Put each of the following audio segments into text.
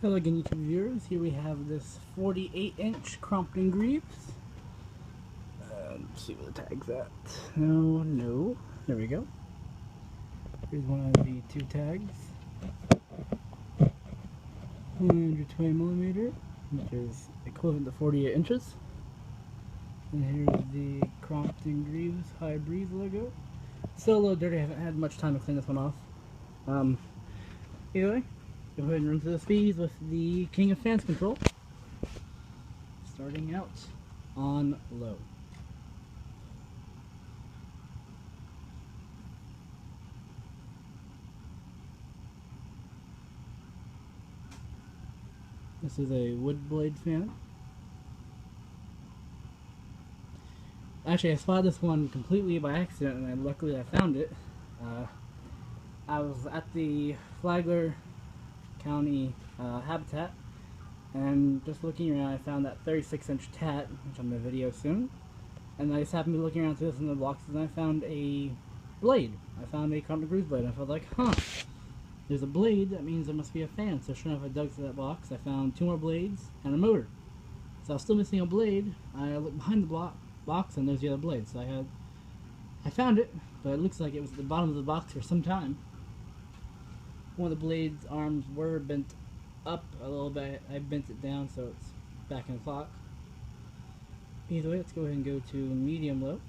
Hello again, YouTube viewers. Here we have this 48-inch Compton greaves. Let's see where the tag's at. No. There we go. Here's one of the two tags. 120mm, which is equivalent to 48 inches. And here's the Compton greaves High Breeze logo. Still a little dirty. I haven't had much time to clean this one off. Either way, go ahead and run through the speeds with the King of Fans control. Starting out on low. This is a wood blade fan. Actually, I spotted this one completely by accident, and luckily I found it. I was at the Flagler County habitat, and just looking around, I found that 36-inch tat, which I'm going to video soon. And I just happened to be looking around through this in the boxes, and I found a blade. I found a Compton greaves blade, and I felt like, huh, there's a blade, that means there must be a fan. So sure enough, I dug through that box, I found 2 more blades and a motor. So I was still missing a blade. I looked behind the box, and there's the other blade. So I found it, but it looks like it was at the bottom of the box for some time. One of the blade's arms were bent up a little bit. I bent it down so it's back in the clock. Either way, let's go ahead and go to medium low.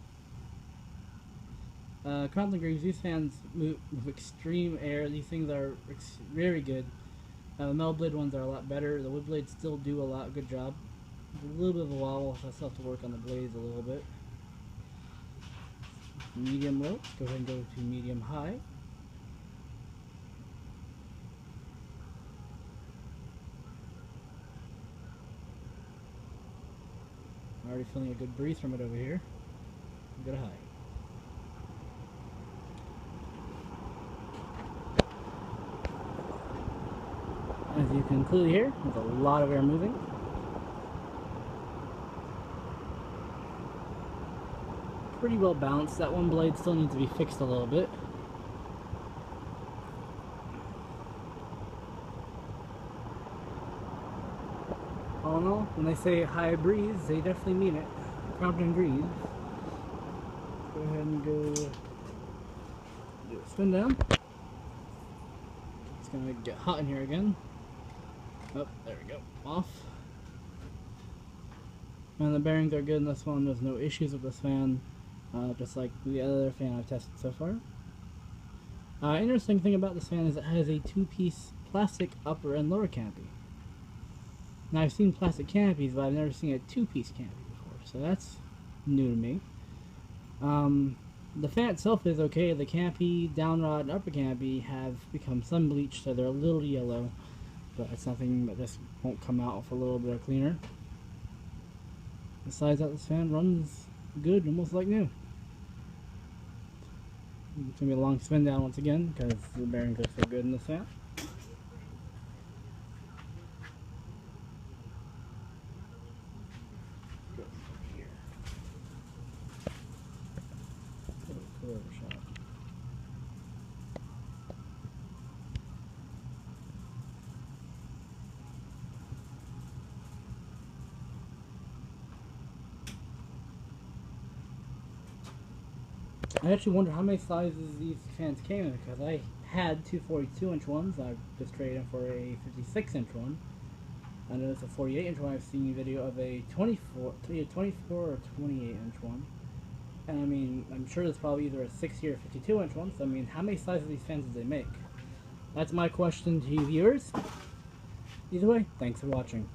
Compton greaves, these fans move with extreme air. These things are very good. The metal blade ones are a lot better. The wood blades still do a good job. A little bit of a wobble, so I still have to work on the blades a little bit. Medium low, let's go ahead and go to medium high. I'm already feeling a good breeze from it over here. Go to high. As you can clearly hear, there's a lot of air moving. Pretty well balanced. That one blade still needs to be fixed a little bit. All in all, when they say high breeze, they definitely mean it. Compton greaves. Go ahead and go do a spin down. It's gonna get hot in here again. Oh, there we go. Off. And the bearings are good in this one. There's no issues with this fan, just like the other fan I've tested so far. Interesting thing about this fan is it has a 2-piece plastic upper and lower canopy. Now, I've seen plastic canopies, but I've never seen a 2-piece canopy before, so that's new to me. The fan itself is okay. The canopy, downrod, and upper canopy have become sun bleached, so they're a little yellow, but it's nothing that just won't come out with a little bit of cleaner. Besides that, this fan runs good, almost like new. It's going to be a long spin down once again, because the bearings are so good in this fan. Shot. I actually wonder how many sizes these fans came in, because I had 2 42-inch ones. I just traded in for a 56-inch one. I know it's a 48-inch one. I've seen a video of a 24 or 28-inch one. And I mean, I'm sure there's probably either a 60 or 52-inch one. So I mean, how many sizes of these fans did they make? That's my question to you viewers. Either way, thanks for watching.